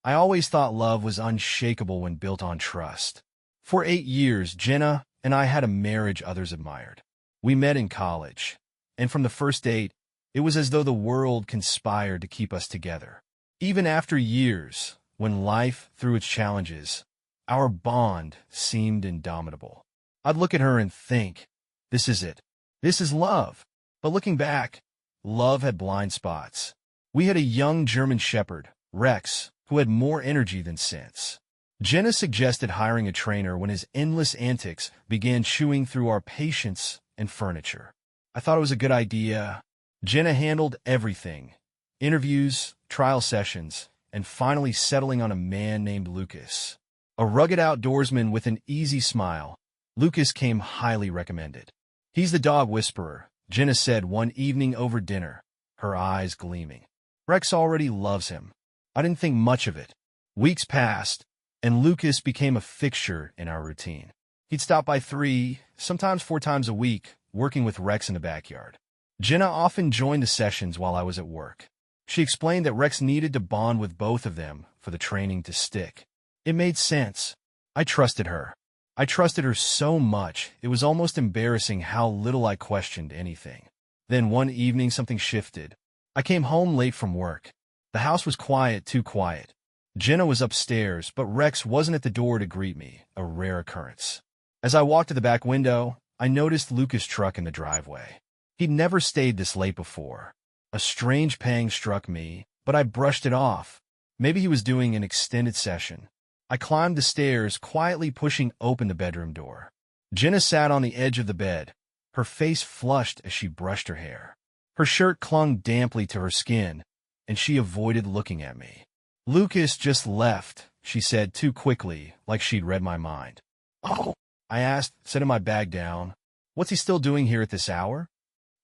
I always thought love was unshakable when built on trust. For 8 years, Jenna and I had a marriage others admired. We met in college, and from the first date, it was as though the world conspired to keep us together. Even after years, when life threw its challenges, our bond seemed indomitable. I'd look at her and think, this is it. This is love. But looking back, love had blind spots. We had a young German shepherd, Rex, who had more energy than sense. Jenna suggested hiring a trainer when his endless antics began chewing through our patience and furniture. I thought it was a good idea. Jenna handled everything: interviews, trial sessions, and finally settling on a man named Lucas. A rugged outdoorsman with an easy smile, Lucas came highly recommended. He's the dog whisperer, Jenna said one evening over dinner, her eyes gleaming. Rex already loves him. I didn't think much of it. Weeks passed, and Lucas became a fixture in our routine. He'd stop by 3, sometimes 4 times a week, working with Rex in the backyard. Jenna often joined the sessions while I was at work. She explained that Rex needed to bond with both of them for the training to stick. It made sense. I trusted her. I trusted her so much, it was almost embarrassing how little I questioned anything. Then one evening something shifted. I came home late from work. The house was quiet, too quiet. Jenna was upstairs, but Rex wasn't at the door to greet me, a rare occurrence. As I walked to the back window, I noticed Lucas' truck in the driveway. He'd never stayed this late before. A strange pang struck me, but I brushed it off. Maybe he was doing an extended session. I climbed the stairs, quietly pushing open the bedroom door. Jenna sat on the edge of the bed, her face flushed as she brushed her hair. Her shirt clung damply to her skin, and she avoided looking at me. "Lucas just left," she said too quickly, like she'd read my mind. "Oh," I asked, setting my bag down. "What's he still doing here at this hour?"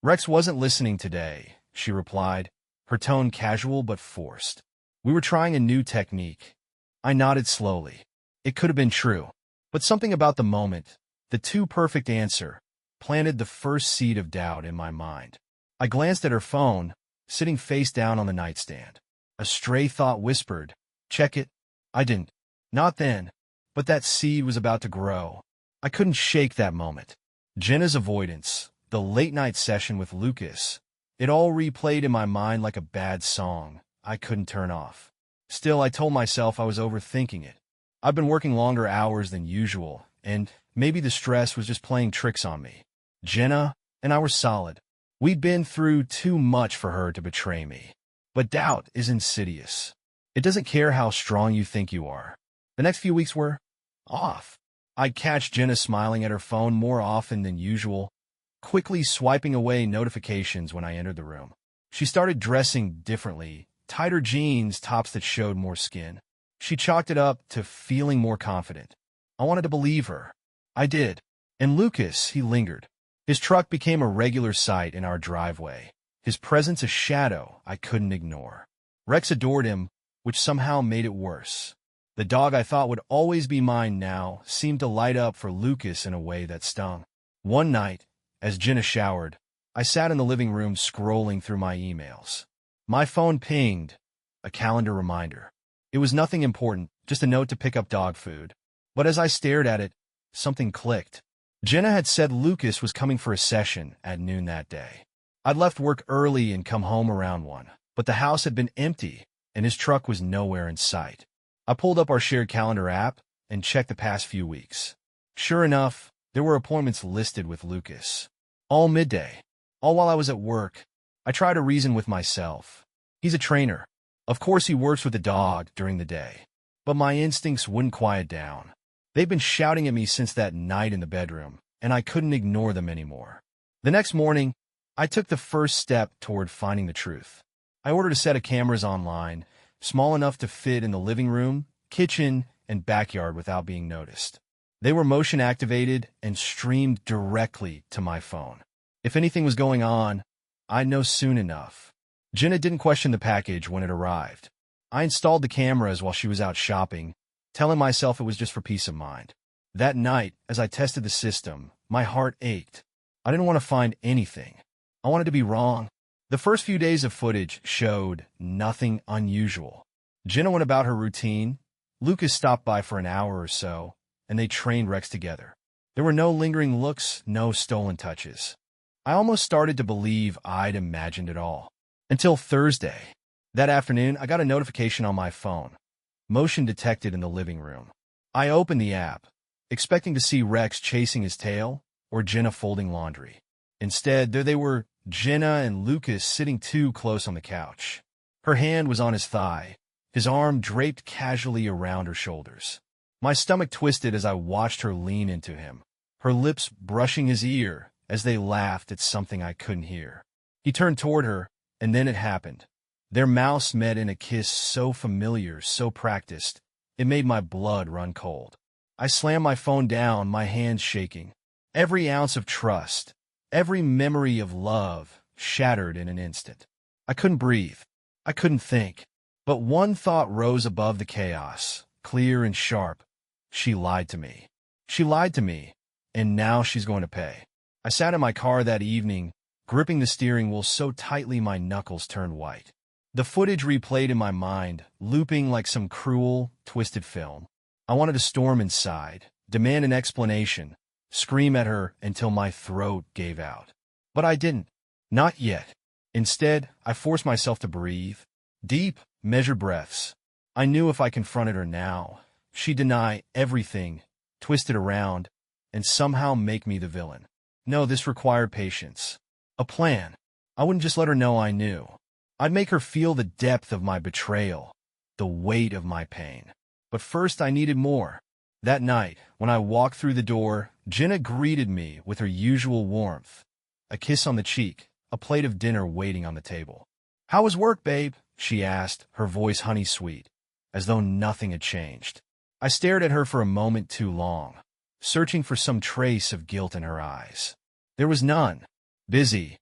"Rex wasn't listening today," she replied, her tone casual but forced. "We were trying a new technique." I nodded slowly. It could have been true, but something about the moment, the too perfect answer, planted the first seed of doubt in my mind. I glanced at her phone, sitting face down on the nightstand. A stray thought whispered, "Check it." I didn't. Not then. But that seed was about to grow. I couldn't shake that moment. Jenna's avoidance, the late-night session with Lucas, it all replayed in my mind like a bad song I couldn't turn off. Still, I told myself I was overthinking it. I'd been working longer hours than usual, and maybe the stress was just playing tricks on me. Jenna and I were solid. We'd been through too much for her to betray me. But doubt is insidious. It doesn't care how strong you think you are. The next few weeks were off. I'd catch Jenna smiling at her phone more often than usual, quickly swiping away notifications when I entered the room. She started dressing differently, tighter jeans, tops that showed more skin. She chalked it up to feeling more confident. I wanted to believe her. I did. And Lucas, he lingered. His truck became a regular sight in our driveway, his presence a shadow I couldn't ignore. Rex adored him, which somehow made it worse. The dog I thought would always be mine now seemed to light up for Lucas in a way that stung. One night, as Jenna showered, I sat in the living room scrolling through my emails. My phone pinged, a calendar reminder. It was nothing important, just a note to pick up dog food. But as I stared at it, something clicked. Jenna had said Lucas was coming for a session at noon that day. I'd left work early and come home around 1, but the house had been empty, and his truck was nowhere in sight. I pulled up our shared calendar app and checked the past few weeks. Sure enough, there were appointments listed with Lucas. All midday, all while I was at work. I tried to reason with myself. He's a trainer. Of course he works with the dog during the day. But my instincts wouldn't quiet down. They'd been shouting at me since that night in the bedroom, and I couldn't ignore them anymore. The next morning, I took the first step toward finding the truth. I ordered a set of cameras online, small enough to fit in the living room, kitchen, and backyard without being noticed. They were motion-activated and streamed directly to my phone. If anything was going on, I'd know soon enough. Jenna didn't question the package when it arrived. I installed the cameras while she was out shopping, telling myself it was just for peace of mind. That night, as I tested the system, my heart ached. I didn't want to find anything. I wanted to be wrong. The first few days of footage showed nothing unusual. Jenna went about her routine. Lucas stopped by for an hour or so, and they trained Rex together. There were no lingering looks, no stolen touches. I almost started to believe I'd imagined it all. Until Thursday. That afternoon, I got a notification on my phone. Motion detected in the living room. I opened the app, expecting to see Rex chasing his tail or Jenna folding laundry. Instead, there they were, Jenna and Lucas sitting too close on the couch. Her hand was on his thigh, his arm draped casually around her shoulders. My stomach twisted as I watched her lean into him, her lips brushing his ear as they laughed at something I couldn't hear. He turned toward her, and then it happened. Their mouths met in a kiss so familiar, so practiced, it made my blood run cold. I slammed my phone down, my hands shaking. Every ounce of trust, every memory of love shattered in an instant. I couldn't breathe. I couldn't think. But one thought rose above the chaos, clear and sharp. She lied to me. She lied to me, and now she's going to pay. I sat in my car that evening, gripping the steering wheel so tightly my knuckles turned white. The footage replayed in my mind, looping like some cruel, twisted film. I wanted to storm inside, demand an explanation, scream at her until my throat gave out. But I didn't. Not yet. Instead, I forced myself to breathe. Deep, measured breaths. I knew if I confronted her now, she'd deny everything, twist it around, and somehow make me the villain. No, this required patience. A plan. I wouldn't just let her know I knew. I'd make her feel the depth of my betrayal, the weight of my pain. But first I needed more. That night, when I walked through the door, Jenna greeted me with her usual warmth. A kiss on the cheek, a plate of dinner waiting on the table. "How was work, babe?" she asked, her voice honey-sweet, as though nothing had changed. I stared at her for a moment too long, searching for some trace of guilt in her eyes. There was none. "Busy,"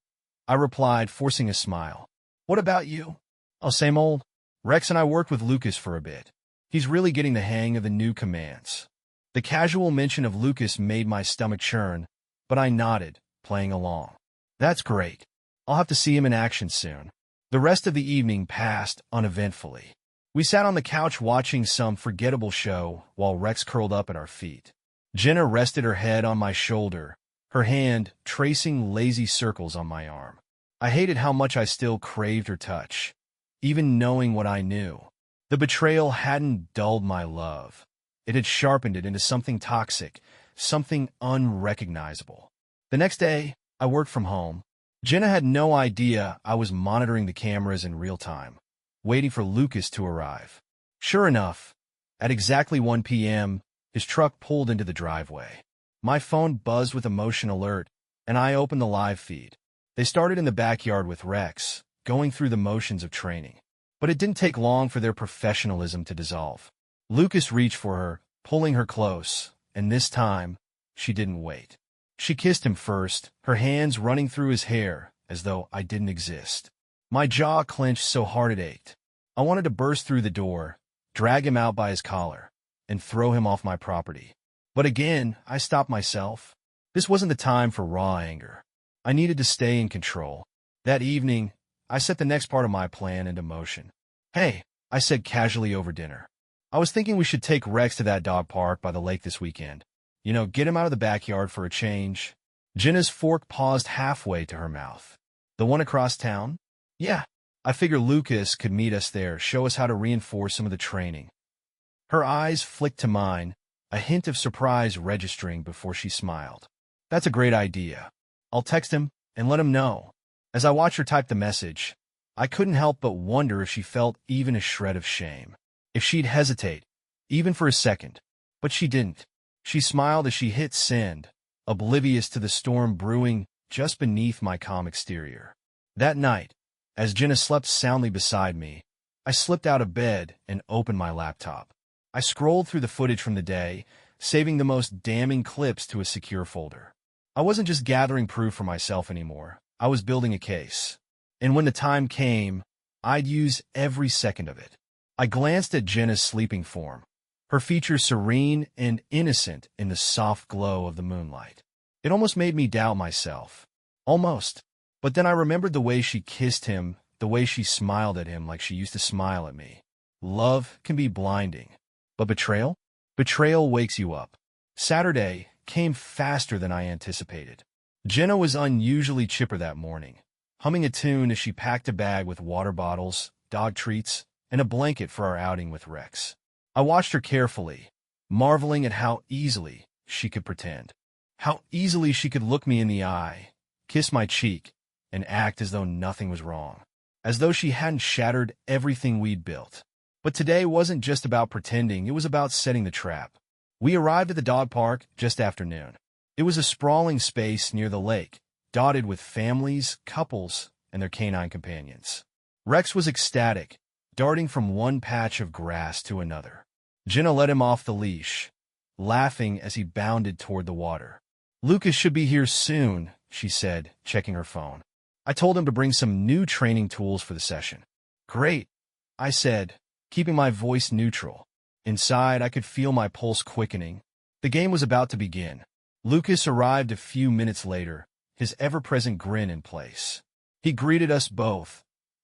I replied, forcing a smile. "What about you?" "Oh, same old. Rex and I worked with Lucas for a bit. He's really getting the hang of the new commands." The casual mention of Lucas made my stomach churn, but I nodded, playing along. "That's great. I'll have to see him in action soon." The rest of the evening passed uneventfully. We sat on the couch watching some forgettable show while Rex curled up at our feet. Jenna rested her head on my shoulder, her hand tracing lazy circles on my arm. I hated how much I still craved her touch, even knowing what I knew. The betrayal hadn't dulled my love. It had sharpened it into something toxic, something unrecognizable. The next day, I worked from home. Jenna had no idea I was monitoring the cameras in real time, waiting for Lucas to arrive. Sure enough, at exactly 1 p.m., his truck pulled into the driveway. My phone buzzed with a motion alert, and I opened the live feed. They started in the backyard with Rex, going through the motions of training. But it didn't take long for their professionalism to dissolve. Lucas reached for her, pulling her close, and this time, she didn't wait. She kissed him first, her hands running through his hair, as though I didn't exist. My jaw clenched so hard it ached. I wanted to burst through the door, drag him out by his collar, and throw him off my property. But again, I stopped myself. This wasn't the time for raw anger. I needed to stay in control. That evening, I set the next part of my plan into motion. "Hey," I said casually over dinner. "I was thinking we should take Rex to that dog park by the lake this weekend. You know, get him out of the backyard for a change." Jenna's fork paused halfway to her mouth. "The one across town?" "Yeah. I figure Lucas could meet us there, show us how to reinforce some of the training." Her eyes flicked to mine, a hint of surprise registering before she smiled. "That's a great idea. I'll text him and let him know." As I watched her type the message, I couldn't help but wonder if she felt even a shred of shame. If she'd hesitate, even for a second. But she didn't. She smiled as she hit send, oblivious to the storm brewing just beneath my calm exterior. That night, as Jenna slept soundly beside me, I slipped out of bed and opened my laptop. I scrolled through the footage from the day, saving the most damning clips to a secure folder. I wasn't just gathering proof for myself anymore. I was building a case. And when the time came, I'd use every second of it. I glanced at Jenna's sleeping form, her features serene and innocent in the soft glow of the moonlight. It almost made me doubt myself. Almost. But then I remembered the way she kissed him, the way she smiled at him like she used to smile at me. Love can be blinding. But betrayal? Betrayal wakes you up. Saturday came faster than I anticipated. Jenna was unusually chipper that morning, humming a tune as she packed a bag with water bottles, dog treats, and a blanket for our outing with Rex. I watched her carefully, marveling at how easily she could pretend. How easily she could look me in the eye, kiss my cheek, and act as though nothing was wrong. As though she hadn't shattered everything we'd built. But today wasn't just about pretending, it was about setting the trap. We arrived at the dog park just after noon. It was a sprawling space near the lake, dotted with families, couples, and their canine companions. Rex was ecstatic, darting from one patch of grass to another. Jenna let him off the leash, laughing as he bounded toward the water. "Lucas should be here soon," she said, checking her phone. "I told him to bring some new training tools for the session." "Great," I said, keeping my voice neutral. Inside, I could feel my pulse quickening. The game was about to begin. Lucas arrived a few minutes later, his ever-present grin in place. He greeted us both,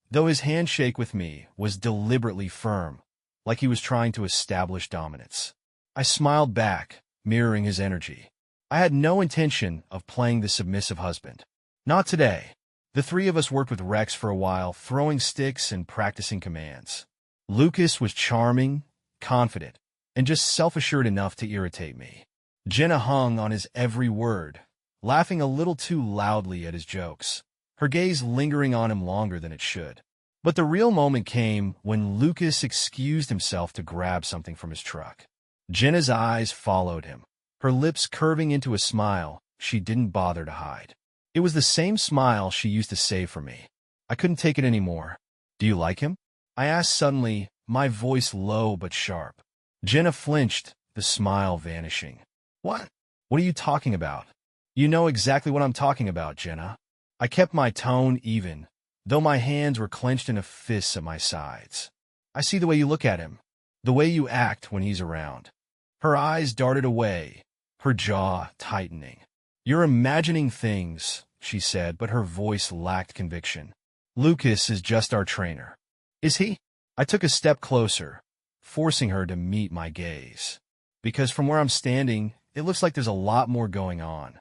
though his handshake with me was deliberately firm, like he was trying to establish dominance. I smiled back, mirroring his energy. I had no intention of playing the submissive husband. Not today. The three of us worked with Rex for a while, throwing sticks and practicing commands. Lucas was charming, confident, and just self-assured enough to irritate me. Jenna hung on his every word, laughing a little too loudly at his jokes, her gaze lingering on him longer than it should. But the real moment came when Lucas excused himself to grab something from his truck. Jenna's eyes followed him, her lips curving into a smile she didn't bother to hide. It was the same smile she used to save for me. I couldn't take it anymore. "Do you like him?" I asked suddenly, my voice low but sharp. Jenna flinched, the smile vanishing. "What? What are you talking about?" "You know exactly what I'm talking about, Jenna." I kept my tone even, though my hands were clenched in a fist at my sides. "I see the way you look at him, the way you act when he's around." Her eyes darted away, her jaw tightening. "You're imagining things," she said, but her voice lacked conviction. "Lucas is just our trainer." "Is he?" I took a step closer, forcing her to meet my gaze. Because from where I'm standing, it looks like there's a lot more going on.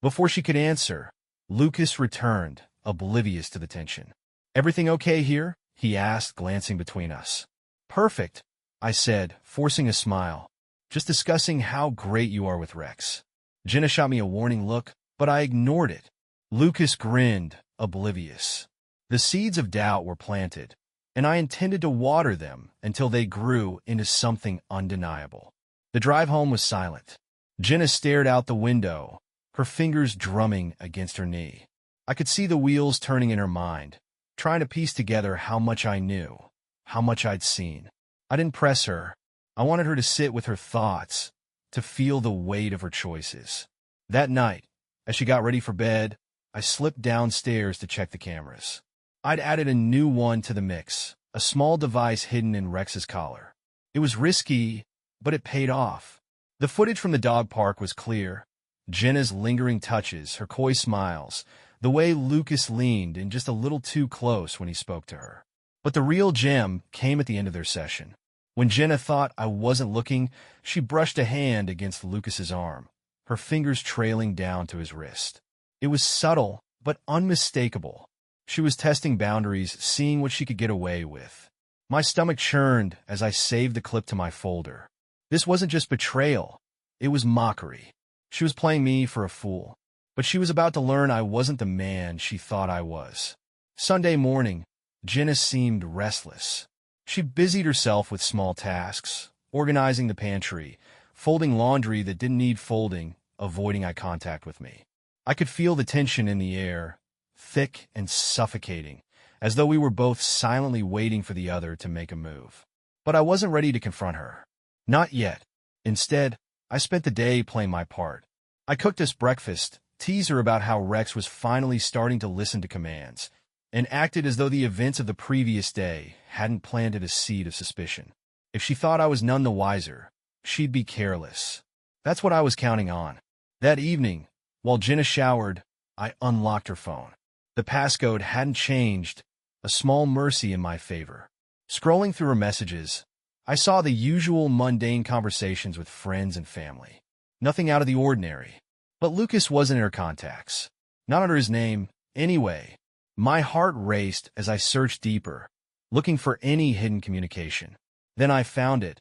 Before she could answer, Lucas returned, oblivious to the tension. "Everything okay here?" he asked, glancing between us. "Perfect," I said, forcing a smile. "Just discussing how great you are with Rex." Jenna shot me a warning look, but I ignored it. Lucas grinned, oblivious. The seeds of doubt were planted, and I intended to water them until they grew into something undeniable. The drive home was silent. Jenna stared out the window, her fingers drumming against her knee. I could see the wheels turning in her mind, trying to piece together how much I knew, how much I'd seen. I didn't press her. I wanted her to sit with her thoughts, to feel the weight of her choices. That night, as she got ready for bed, I slipped downstairs to check the cameras. I'd added a new one to the mix, a small device hidden in Rex's collar. It was risky, but it paid off. The footage from the dog park was clear. Jenna's lingering touches, her coy smiles, the way Lucas leaned in just a little too close when he spoke to her. But the real gem came at the end of their session. When Jenna thought I wasn't looking, she brushed a hand against Lucas's arm, her fingers trailing down to his wrist. It was subtle, but unmistakable. She was testing boundaries, seeing what she could get away with. My stomach churned as I saved the clip to my folder. This wasn't just betrayal. It was mockery. She was playing me for a fool. But she was about to learn I wasn't the man she thought I was. Sunday morning, Jenna seemed restless. She busied herself with small tasks, organizing the pantry, folding laundry that didn't need folding, avoiding eye contact with me. I could feel the tension in the air, thick and suffocating, as though we were both silently waiting for the other to make a move. But I wasn't ready to confront her. Not yet. Instead, I spent the day playing my part. I cooked us breakfast, teased her about how Rex was finally starting to listen to commands, and acted as though the events of the previous day hadn't planted a seed of suspicion. If she thought I was none the wiser, she'd be careless. That's what I was counting on. That evening, while Jenna showered, I unlocked her phone. The passcode hadn't changed, a small mercy in my favor. Scrolling through her messages, I saw the usual mundane conversations with friends and family. Nothing out of the ordinary. But Lucas wasn't in her contacts. Not under his name, anyway. My heart raced as I searched deeper, looking for any hidden communication. Then I found it.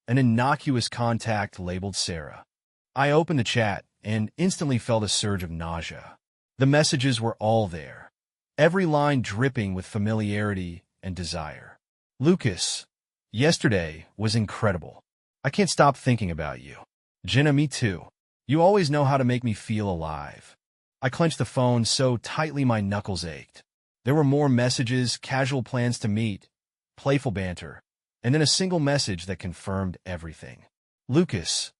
An innocuous contact labeled Sarah. I opened the chat and instantly felt a surge of nausea. The messages were all there, every line dripping with familiarity and desire. Lucas, yesterday was incredible. I can't stop thinking about you. Jenna, me too. You always know how to make me feel alive. I clenched the phone so tightly my knuckles ached. There were more messages, casual plans to meet, playful banter, and then a single message that confirmed everything. Lucas,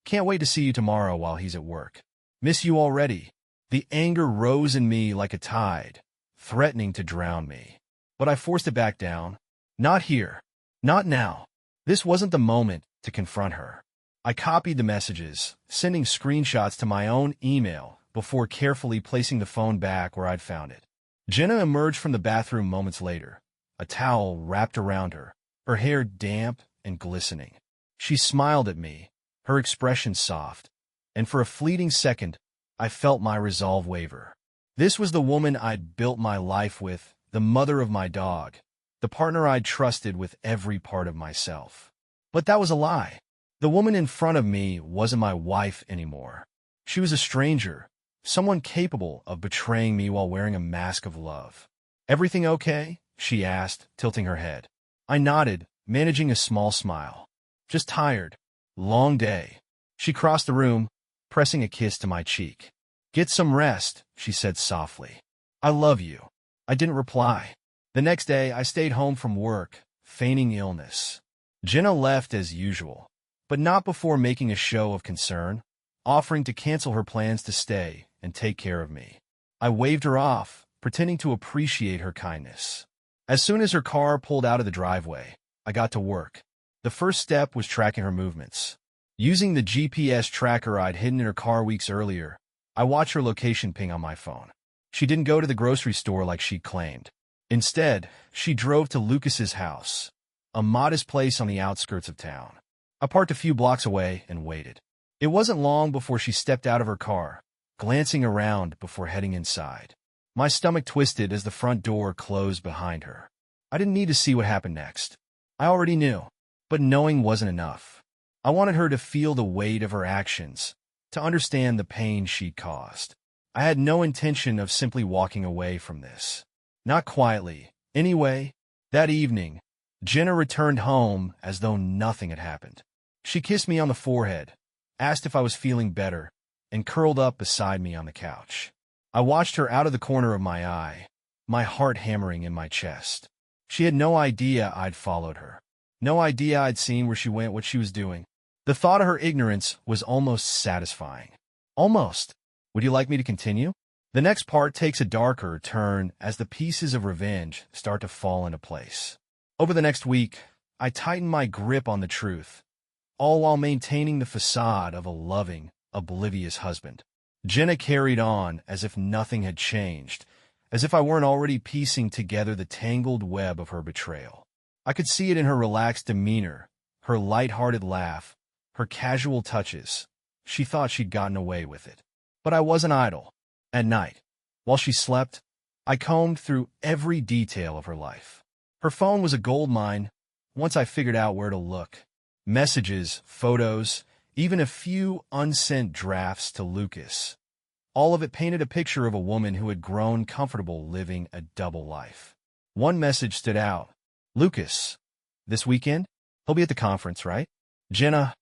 can't wait to see you tomorrow while he's at work. Miss you already. The anger rose in me like a tide, threatening to drown me. But I forced it back down. Not here. Not now. This wasn't the moment to confront her. I copied the messages, sending screenshots to my own email before carefully placing the phone back where I'd found it. Jenna emerged from the bathroom moments later, a towel wrapped around her, her hair damp and glistening. She smiled at me, her expression soft, and for a fleeting second, I felt my resolve waver. This was the woman I'd built my life with, the mother of my dog, the partner I'd trusted with every part of myself. But that was a lie. The woman in front of me wasn't my wife anymore. She was a stranger, someone capable of betraying me while wearing a mask of love. "Everything okay?" she asked, tilting her head. I nodded, managing a small smile. "Just tired. Long day." She crossed the room, pressing a kiss to my cheek. "Get some rest," she said softly. "I love you." I didn't reply. The next day, I stayed home from work, feigning illness. Jenna left as usual, but not before making a show of concern, offering to cancel her plans to stay and take care of me. I waved her off, pretending to appreciate her kindness. As soon as her car pulled out of the driveway, I got to work. The first step was tracking her movements. Using the GPS tracker I'd hidden in her car weeks earlier, I watched her location ping on my phone. She didn't go to the grocery store like she claimed. Instead, she drove to Lucas's house, a modest place on the outskirts of town. I parked a few blocks away and waited. It wasn't long before she stepped out of her car, glancing around before heading inside. My stomach twisted as the front door closed behind her. I didn't need to see what happened next. I already knew, but knowing wasn't enough. I wanted her to feel the weight of her actions, to understand the pain she'd caused. I had no intention of simply walking away from this. Not quietly. Anyway, that evening, Jenna returned home as though nothing had happened. She kissed me on the forehead, asked if I was feeling better, and curled up beside me on the couch. I watched her out of the corner of my eye, my heart hammering in my chest. She had no idea I'd followed her. No idea I'd seen where she went, what she was doing. The thought of her ignorance was almost satisfying. Almost. Would you like me to continue? The next part takes a darker turn as the pieces of revenge start to fall into place. Over the next week, I tightened my grip on the truth, all while maintaining the facade of a loving, oblivious husband. Jenna carried on as if nothing had changed, as if I weren't already piecing together the tangled web of her betrayal. I could see it in her relaxed demeanor, her light-hearted laugh, her casual touches. She thought she'd gotten away with it. But I wasn't idle. At night, while she slept, I combed through every detail of her life. Her phone was a goldmine once I figured out where to look. Messages, photos, even a few unsent drafts to Lucas. All of it painted a picture of a woman who had grown comfortable living a double life. One message stood out. "Lucas, this weekend? He'll be at the conference, right?" Jenna,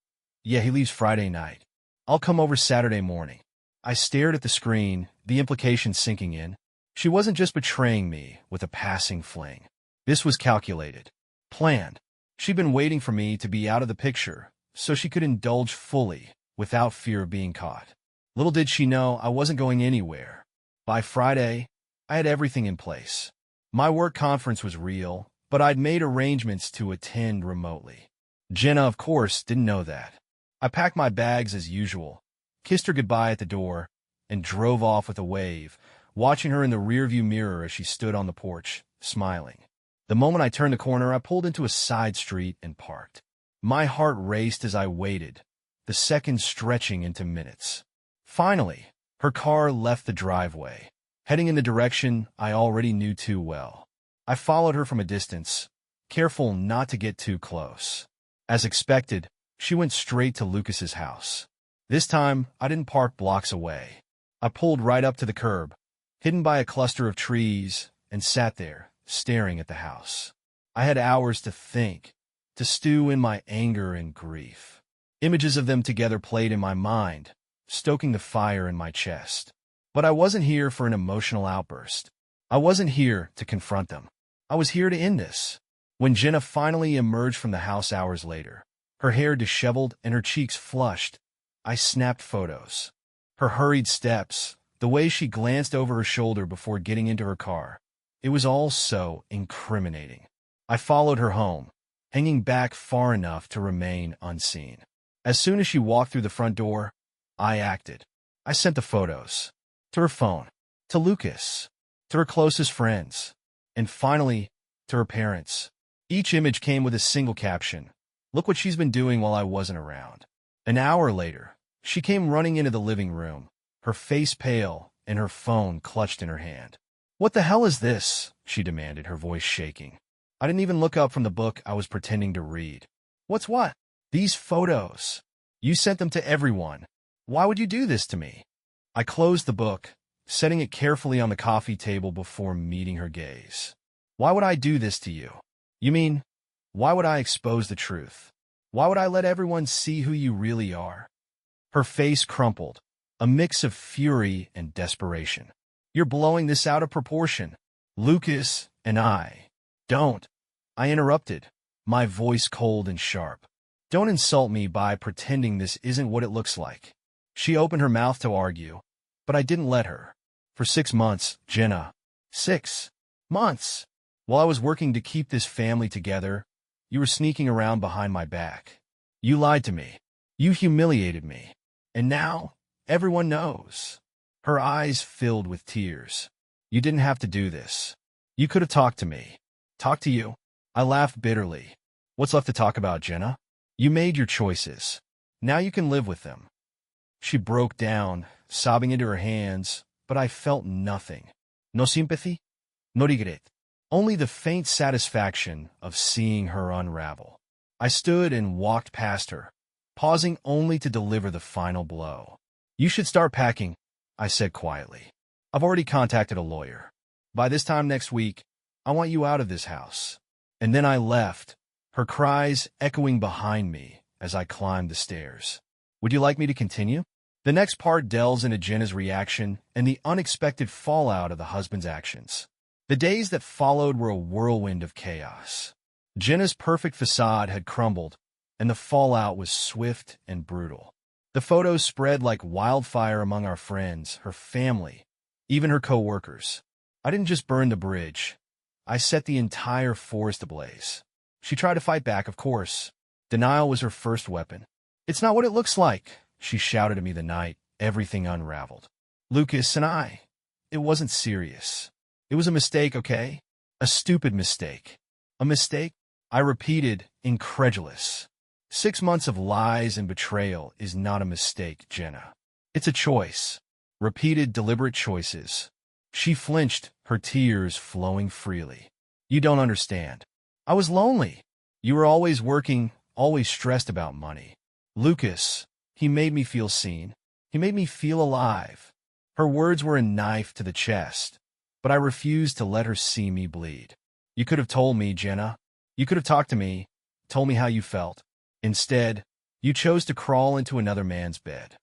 "Yeah, he leaves Friday night. I'll come over Saturday morning." I stared at the screen, the implications sinking in. She wasn't just betraying me with a passing fling. This was calculated, planned. She'd been waiting for me to be out of the picture, so she could indulge fully, without fear of being caught. Little did she know I wasn't going anywhere. By Friday, I had everything in place. My work conference was real, but I'd made arrangements to attend remotely. Jenna, of course, didn't know that. I packed my bags as usual, kissed her goodbye at the door, and drove off with a wave, watching her in the rearview mirror as she stood on the porch, smiling. The moment I turned the corner, I pulled into a side street and parked. My heart raced as I waited, the seconds stretching into minutes. Finally, her car left the driveway, heading in the direction I already knew too well. I followed her from a distance, careful not to get too close. As expected, she went straight to Lucas's house. This time, I didn't park blocks away. I pulled right up to the curb, hidden by a cluster of trees, and sat there, staring at the house. I had hours to think, to stew in my anger and grief. Images of them together played in my mind, stoking the fire in my chest. But I wasn't here for an emotional outburst. I wasn't here to confront them. I was here to end this. When Jenna finally emerged from the house hours later, her hair disheveled and her cheeks flushed, I snapped photos. Her hurried steps, the way she glanced over her shoulder before getting into her car, it was all so incriminating. I followed her home, hanging back far enough to remain unseen. As soon as she walked through the front door, I acted. I sent the photos. To her phone, to Lucas, to her closest friends, and finally, to her parents. Each image came with a single caption: "Look what she's been doing while I wasn't around." An hour later, she came running into the living room, her face pale and her phone clutched in her hand. "What the hell is this?" she demanded, her voice shaking. I didn't even look up from the book I was pretending to read. "What's what?" "These photos. You sent them to everyone. Why would you do this to me?" I closed the book, setting it carefully on the coffee table before meeting her gaze. "Why would I do this to you? You mean, why would I expose the truth? Why would I let everyone see who you really are?" Her face crumpled, a mix of fury and desperation. "You're blowing this out of proportion. Lucas and I." "Don't," I interrupted, my voice cold and sharp. "Don't insult me by pretending this isn't what it looks like." She opened her mouth to argue, but I didn't let her. "For 6 months, Jenna. 6 months. While I was working to keep this family together, you were sneaking around behind my back. You lied to me. You humiliated me. And now, everyone knows." Her eyes filled with tears. "You didn't have to do this. You could have talked to me." "Talk to you?" I laughed bitterly. "What's left to talk about, Jenna? You made your choices. Now you can live with them." She broke down, sobbing into her hands, but I felt nothing. No sympathy, no regret. Only the faint satisfaction of seeing her unravel. I stood and walked past her, pausing only to deliver the final blow. "You should start packing," I said quietly. "I've already contacted a lawyer. By this time next week, I want you out of this house." And then I left, her cries echoing behind me as I climbed the stairs. Would you like me to continue? The next part delves into Jenna's reaction and the unexpected fallout of the husband's actions. The days that followed were a whirlwind of chaos. Jenna's perfect facade had crumbled, and the fallout was swift and brutal. The photos spread like wildfire among our friends, her family, even her co-workers. I didn't just burn the bridge. I set the entire forest ablaze. She tried to fight back, of course. Denial was her first weapon. "It's not what it looks like," she shouted at me the night everything unraveled. "Lucas and I, it wasn't serious. It was a mistake, okay? A stupid mistake." "A mistake?" I repeated, incredulous. 6 months of lies and betrayal is not a mistake, Jenna. It's a choice. Repeated, deliberate choices. She flinched, her tears flowing freely. "You don't understand. I was lonely. You were always working, always stressed about money. Lucas, he made me feel seen. He made me feel alive." Her words were a knife to the chest, but I refused to let her see me bleed. "You could have told me, Jenna. You could have talked to me, told me how you felt. Instead, you chose to crawl into another man's bed."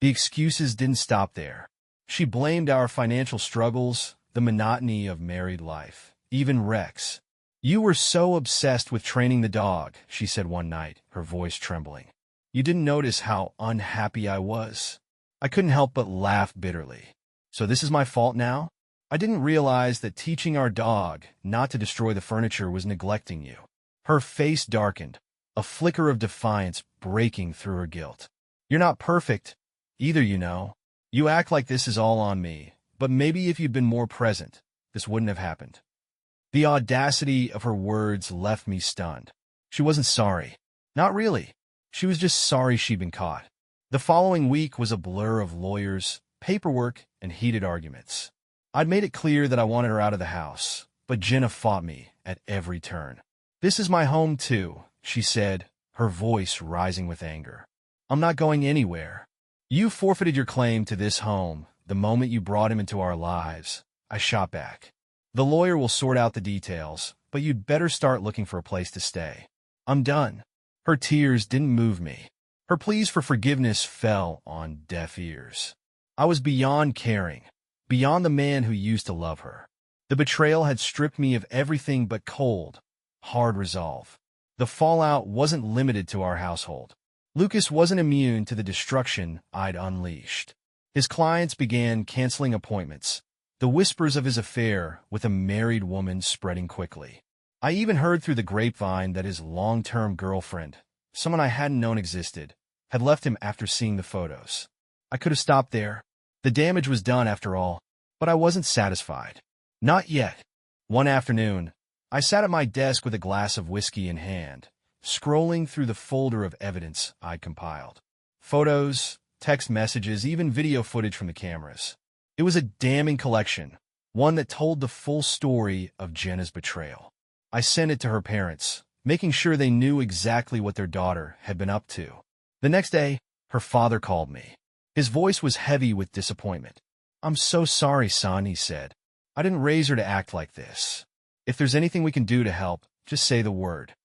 The excuses didn't stop there. She blamed our financial struggles, the monotony of married life, even Rex. "You were so obsessed with training the dog," she said one night, her voice trembling. "You didn't notice how unhappy I was." I couldn't help but laugh bitterly. "So this is my fault now? I didn't realize that teaching our dog not to destroy the furniture was neglecting you." Her face darkened, a flicker of defiance breaking through her guilt. "You're not perfect, either, you know. You act like this is all on me, but maybe if you'd been more present, this wouldn't have happened." The audacity of her words left me stunned. She wasn't sorry. Not really. She was just sorry she'd been caught. The following week was a blur of lawyers, paperwork, and heated arguments. I'd made it clear that I wanted her out of the house, but Jenna fought me at every turn. "This is my home too," she said, her voice rising with anger. "I'm not going anywhere. You forfeited your claim to this home the moment you brought him into our lives," I shot back. "The lawyer will sort out the details, but you'd better start looking for a place to stay. I'm done." Her tears didn't move me. Her pleas for forgiveness fell on deaf ears. I was beyond caring, beyond the man who used to love her. The betrayal had stripped me of everything but cold, hard resolve. The fallout wasn't limited to our household. Lucas wasn't immune to the destruction I'd unleashed. His clients began canceling appointments, the whispers of his affair with a married woman spreading quickly. I even heard through the grapevine that his long-term girlfriend, someone I hadn't known existed, had left him after seeing the photos. I could have stopped there. The damage was done after all, but I wasn't satisfied. Not yet. One afternoon, I sat at my desk with a glass of whiskey in hand, scrolling through the folder of evidence I'd compiled. Photos, text messages, even video footage from the cameras. It was a damning collection, one that told the full story of Jenna's betrayal. I sent it to her parents, making sure they knew exactly what their daughter had been up to. The next day, her father called me. His voice was heavy with disappointment. "I'm so sorry, son," he said. "I didn't raise her to act like this. If there's anything we can do to help, just say the word."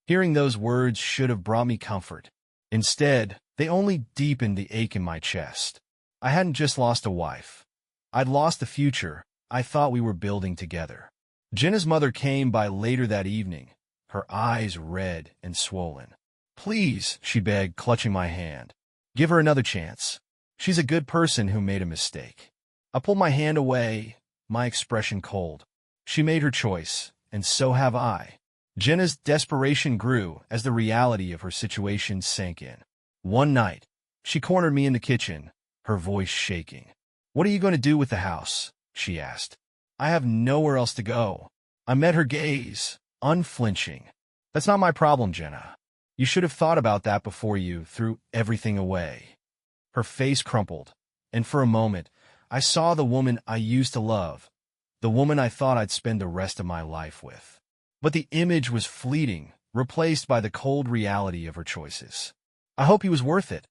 Hearing those words should have brought me comfort. Instead, they only deepened the ache in my chest. I hadn't just lost a wife. I'd lost the future I thought we were building together. Jenna's mother came by later that evening, her eyes red and swollen. "Please," she begged, clutching my hand. "Give her another chance. She's a good person who made a mistake." I pulled my hand away, my expression cold. She made her choice, and so have I. Jenna's desperation grew as the reality of her situation sank in. One night, she cornered me in the kitchen, her voice shaking. "What are you going to do with the house?" she asked. "I have nowhere else to go." I met her gaze, unflinching. "That's not my problem, Jenna. You should have thought about that before you threw everything away." Her face crumpled, and for a moment, I saw the woman I used to love, the woman I thought I'd spend the rest of my life with. But the image was fleeting, replaced by the cold reality of her choices. "I hope he was worth it,"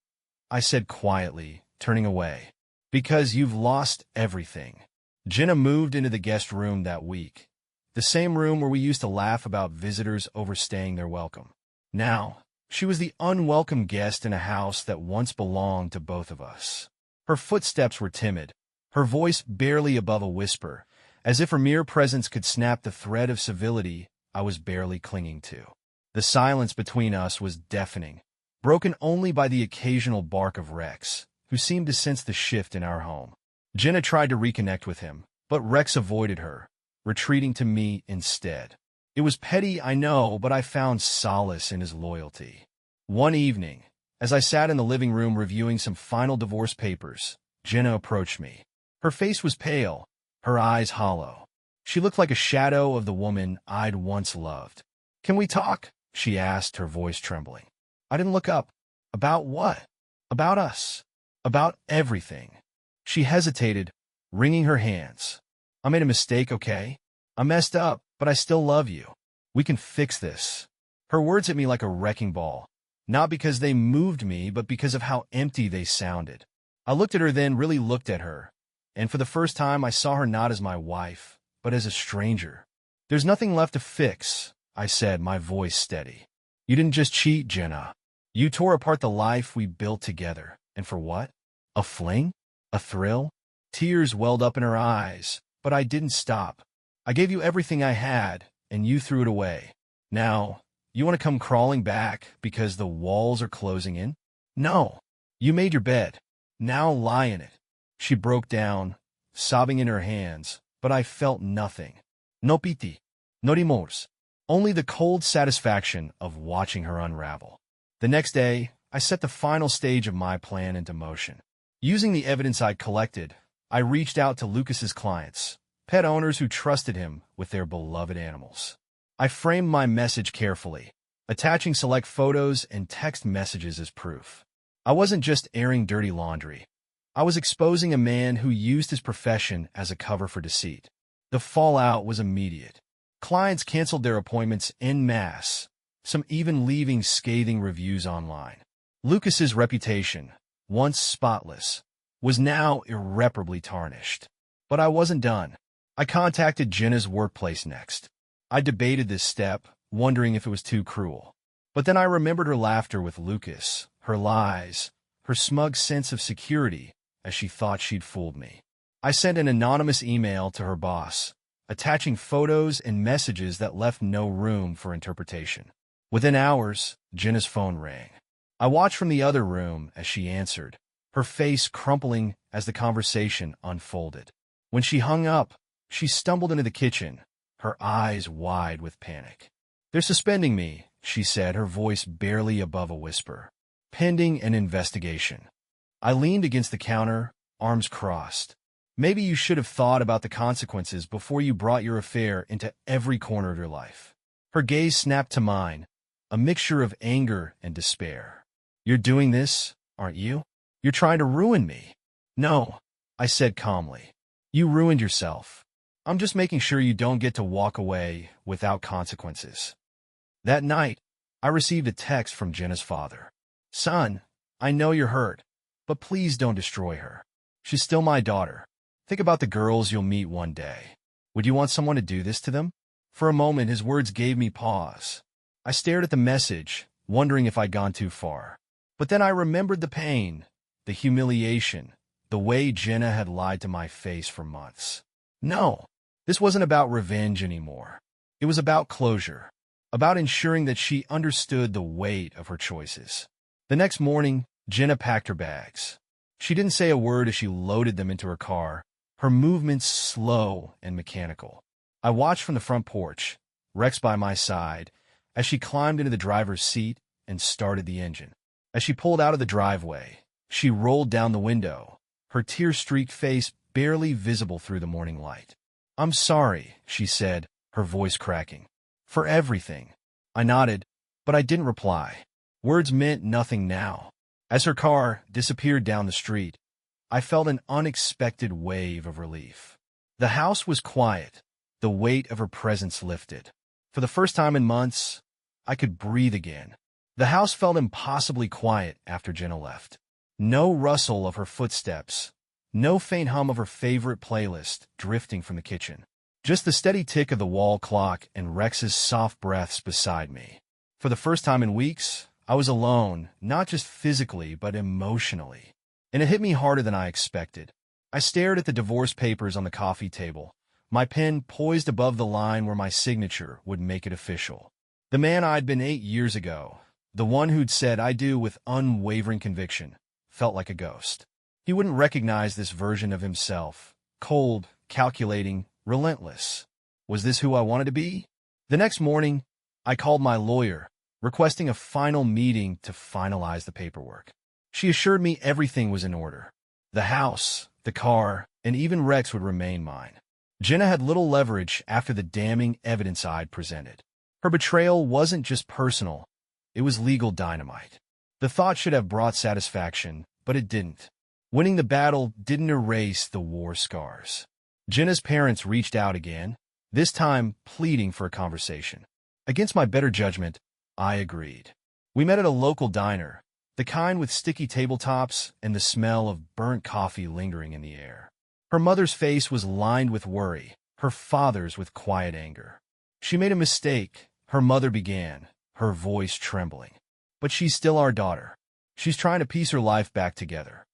I said quietly, turning away. "Because you've lost everything." Jenna moved into the guest room that week, the same room where we used to laugh about visitors overstaying their welcome. Now, she was the unwelcome guest in a house that once belonged to both of us. Her footsteps were timid, her voice barely above a whisper, as if her mere presence could snap the thread of civility I was barely clinging to. The silence between us was deafening, broken only by the occasional bark of Rex, who seemed to sense the shift in our home. Jenna tried to reconnect with him, but Rex avoided her, retreating to me instead. It was petty, I know, but I found solace in his loyalty. One evening, as I sat in the living room reviewing some final divorce papers, Jenna approached me. Her face was pale, her eyes hollow. She looked like a shadow of the woman I'd once loved. "Can we talk?" she asked, her voice trembling. I didn't look up. "About what?" "About us. About everything." She hesitated, wringing her hands. "I made a mistake, okay? I messed up, but I still love you. We can fix this." Her words hit me like a wrecking ball, not because they moved me, but because of how empty they sounded. I looked at her, then really looked at her, and for the first time I saw her not as my wife, but as a stranger. "There's nothing left to fix," I said, my voice steady. "You didn't just cheat, Jenna. You tore apart the life we built together. And for what? A fling? A thrill?" Tears welled up in her eyes, but I didn't stop. "I gave you everything I had, and you threw it away. Now, you want to come crawling back because the walls are closing in? No. You made your bed. Now lie in it." She broke down, sobbing in her hands, but I felt nothing. No pity, no remorse, only the cold satisfaction of watching her unravel. The next day, I set the final stage of my plan into motion. Using the evidence I'd collected, I reached out to Lucas's clients, pet owners who trusted him with their beloved animals. I framed my message carefully, attaching select photos and text messages as proof. I wasn't just airing dirty laundry. I was exposing a man who used his profession as a cover for deceit. The fallout was immediate. Clients canceled their appointments en masse, some even leaving scathing reviews online. Lucas's reputation, once spotless, was now irreparably tarnished. But I wasn't done. I contacted Jenna's workplace next. I debated this step, wondering if it was too cruel. But then I remembered her laughter with Lucas, her lies, her smug sense of security as she thought she'd fooled me. I sent an anonymous email to her boss, attaching photos and messages that left no room for interpretation. Within hours, Jenna's phone rang. I watched from the other room as she answered, her face crumpling as the conversation unfolded. When she hung up, she stumbled into the kitchen, her eyes wide with panic. "They're suspending me," she said, her voice barely above a whisper. "Pending an investigation." I leaned against the counter, arms crossed. "Maybe you should have thought about the consequences before you brought your affair into every corner of your life." Her gaze snapped to mine, a mixture of anger and despair. "You're doing this, aren't you? You're trying to ruin me." "No," I said calmly. "You ruined yourself. I'm just making sure you don't get to walk away without consequences." That night, I received a text from Jenna's father. "Son, I know you're hurt, but please don't destroy her. She's still my daughter. Think about the girls you'll meet one day. Would you want someone to do this to them?" For a moment, his words gave me pause. I stared at the message, wondering if I'd gone too far. But then I remembered the pain, the humiliation, the way Jenna had lied to my face for months. No, this wasn't about revenge anymore. It was about closure, about ensuring that she understood the weight of her choices. The next morning, Jenna packed her bags. She didn't say a word as she loaded them into her car, her movements slow and mechanical. I watched from the front porch, Rex by my side, as she climbed into the driver's seat and started the engine. As she pulled out of the driveway, she rolled down the window, her tear-streaked face barely visible through the morning light. "I'm sorry," she said, her voice cracking. "For everything." I nodded, but I didn't reply. Words meant nothing now. As her car disappeared down the street, I felt an unexpected wave of relief. The house was quiet, the weight of her presence lifted. For the first time in months, I could breathe again. The house felt impossibly quiet after Jenna left. No rustle of her footsteps, no faint hum of her favorite playlist drifting from the kitchen. Just the steady tick of the wall clock and Rex's soft breaths beside me. For the first time in weeks, I was alone, not just physically, but emotionally. And it hit me harder than I expected. I stared at the divorce papers on the coffee table, my pen poised above the line where my signature would make it official. The man I'd been 8 years ago, the one who'd said "I do" with unwavering conviction, felt like a ghost. He wouldn't recognize this version of himself, cold, calculating, relentless. Was this who I wanted to be? The next morning, I called my lawyer, requesting a final meeting to finalize the paperwork. She assured me everything was in order. The house, the car, and even Rex would remain mine. Jenna had little leverage after the damning evidence I'd presented. Her betrayal wasn't just personal, it was legal dynamite. The thought should have brought satisfaction, but it didn't. Winning the battle didn't erase the war scars. Jenna's parents reached out again, this time pleading for a conversation. Against my better judgment, I agreed. We met at a local diner, the kind with sticky tabletops and the smell of burnt coffee lingering in the air. Her mother's face was lined with worry, her father's with quiet anger. "She made a mistake," her mother began, her voice trembling. "But she's still our daughter. She's trying to piece her life back together."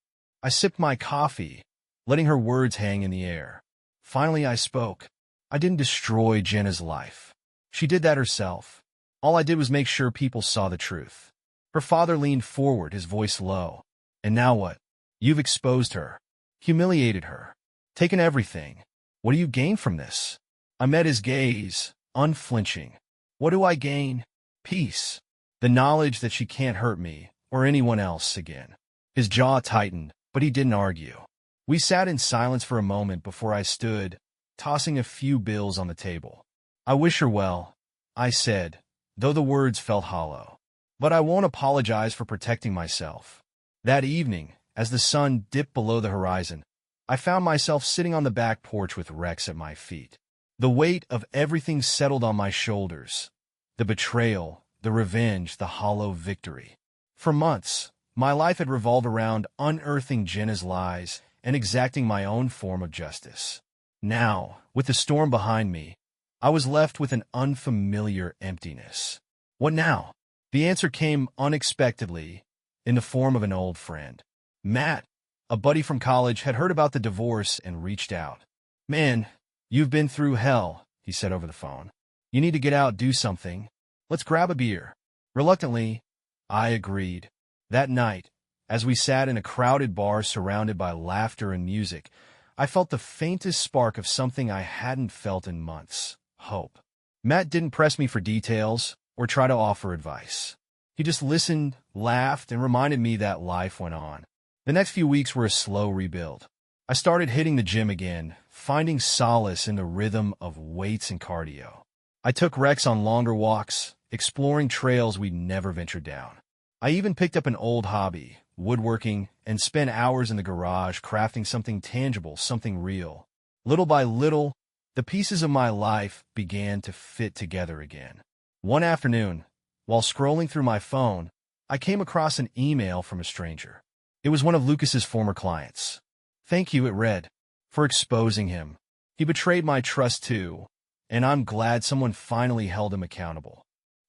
I sipped my coffee, letting her words hang in the air. Finally, I spoke. "I didn't destroy Jenna's life. She did that herself. All I did was make sure people saw the truth." Her father leaned forward, his voice low. "And now what? You've exposed her, humiliated her, taken everything. What do you gain from this?" I met his gaze, unflinching. "What do I gain? Peace. The knowledge that she can't hurt me or anyone else again." His jaw tightened, but he didn't argue. We sat in silence for a moment before I stood, tossing a few bills on the table. "I wish her well," I said, though the words felt hollow. "But I won't apologize for protecting myself." That evening, as the sun dipped below the horizon, I found myself sitting on the back porch with Rex at my feet. The weight of everything settled on my shoulders. The betrayal, the revenge, the hollow victory. For months, my life had revolved around unearthing Jenna's lies and exacting my own form of justice. Now, with the storm behind me, I was left with an unfamiliar emptiness. What now? The answer came unexpectedly, in the form of an old friend. Matt, a buddy from college, had heard about the divorce and reached out. "Man, you've been through hell," he said over the phone. "You need to get out, do something. Let's grab a beer." Reluctantly, I agreed. That night, as we sat in a crowded bar surrounded by laughter and music, I felt the faintest spark of something I hadn't felt in months: hope. Matt didn't press me for details or try to offer advice. He just listened, laughed, and reminded me that life went on. The next few weeks were a slow rebuild. I started hitting the gym again, finding solace in the rhythm of weights and cardio. I took Rex on longer walks, exploring trails we'd never ventured down. I even picked up an old hobby, woodworking, and spent hours in the garage crafting something tangible, something real. Little by little, the pieces of my life began to fit together again. One afternoon, while scrolling through my phone, I came across an email from a stranger. It was one of Lucas's former clients. "Thank you," it read, "for exposing him. He betrayed my trust too, and I'm glad someone finally held him accountable."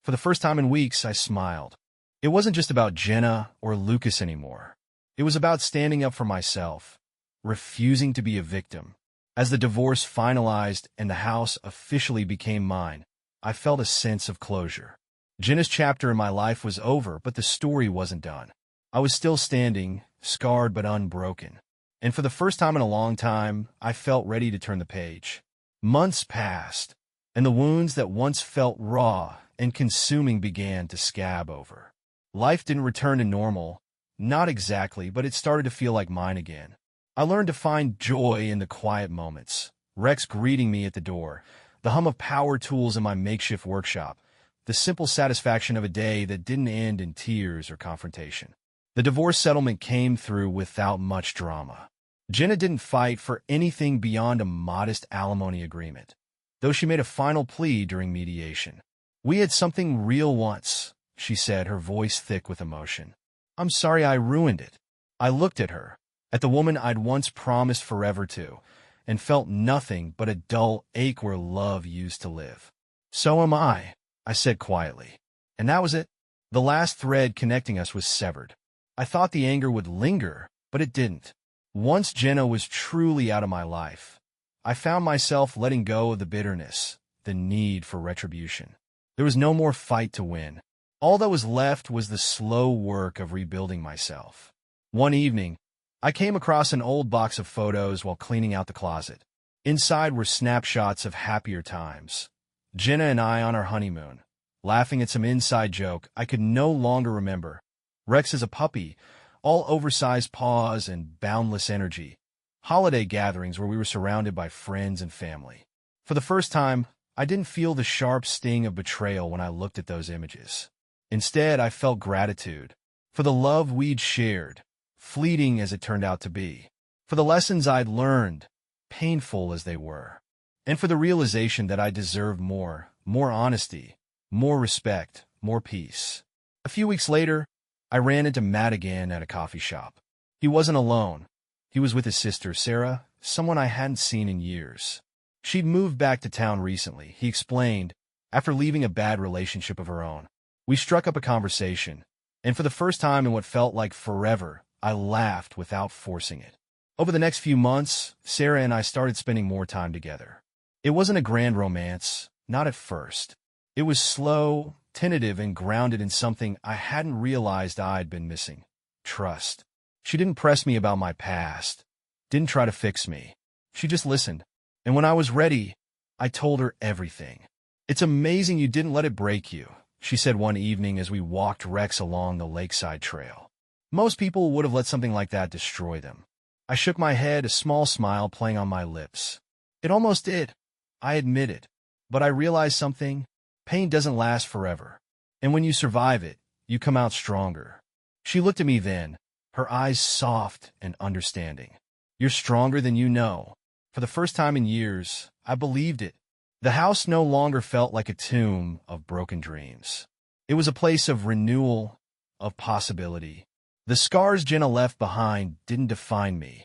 For the first time in weeks, I smiled. It wasn't just about Jenna or Lucas anymore. It was about standing up for myself, refusing to be a victim. As the divorce finalized and the house officially became mine, I felt a sense of closure. Jenna's chapter in my life was over, but the story wasn't done. I was still standing, scarred but unbroken. And for the first time in a long time, I felt ready to turn the page. Months passed, and the wounds that once felt raw and consuming began to scab over. Life didn't return to normal, not exactly, but it started to feel like mine again. I learned to find joy in the quiet moments. Rex greeting me at the door, the hum of power tools in my makeshift workshop, the simple satisfaction of a day that didn't end in tears or confrontation. The divorce settlement came through without much drama. Jenna didn't fight for anything beyond a modest alimony agreement, though she made a final plea during mediation. "We had something real once," she said, her voice thick with emotion. "I'm sorry I ruined it." I looked at her, at the woman I'd once promised forever to, and felt nothing but a dull ache where love used to live. "So am I," I said quietly. And that was it. The last thread connecting us was severed. I thought the anger would linger, but it didn't. Once Jenna was truly out of my life, I found myself letting go of the bitterness, the need for retribution. There was no more fight to win. All that was left was the slow work of rebuilding myself. One evening, I came across an old box of photos while cleaning out the closet. Inside were snapshots of happier times. Jenna and I on our honeymoon, laughing at some inside joke I could no longer remember. Rex as a puppy, all oversized paws and boundless energy. Holiday gatherings where we were surrounded by friends and family. For the first time, I didn't feel the sharp sting of betrayal when I looked at those images. Instead, I felt gratitude for the love we'd shared, fleeting as it turned out to be, for the lessons I'd learned, painful as they were, and for the realization that I deserved more honesty, more respect, more peace. A few weeks later, I ran into Matt again at a coffee shop. He wasn't alone. He was with his sister, Sarah, someone I hadn't seen in years. She'd moved back to town recently, he explained, after leaving a bad relationship of her own. We struck up a conversation, and for the first time in what felt like forever, I laughed without forcing it. Over the next few months, Sarah and I started spending more time together. It wasn't a grand romance, not at first. It was slow, tentative, and grounded in something I hadn't realized I'd been missing: trust. She didn't press me about my past, didn't try to fix me. She just listened. And when I was ready, I told her everything. "It's amazing you didn't let it break you," she said one evening as we walked Rex along the lakeside trail. "Most people would have let something like that destroy them." I shook my head, a small smile playing on my lips. It almost did. I admit it. But I realized something. Pain doesn't last forever. And when you survive it, you come out stronger. She looked at me then, her eyes soft and understanding. You're stronger than you know. For the first time in years, I believed it. The house no longer felt like a tomb of broken dreams. It was a place of renewal, of possibility. The scars Jenna left behind didn't define me.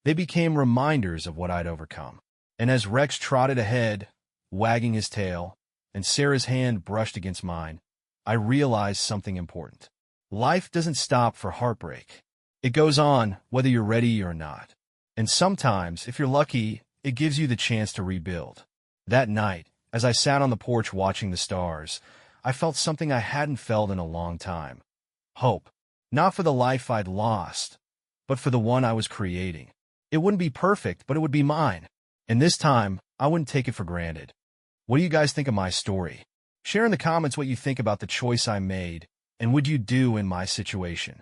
They became reminders of what I'd overcome. And as Rex trotted ahead, wagging his tail, and Sarah's hand brushed against mine, I realized something important. Life doesn't stop for heartbreak. It goes on whether you're ready or not. And sometimes, if you're lucky, it gives you the chance to rebuild. That night, as I sat on the porch watching the stars, I felt something I hadn't felt in a long time. Hope. Not for the life I'd lost, but for the one I was creating. It wouldn't be perfect, but it would be mine. And this time, I wouldn't take it for granted. What do you guys think of my story? Share in the comments what you think about the choice I made, and what you do in my situation.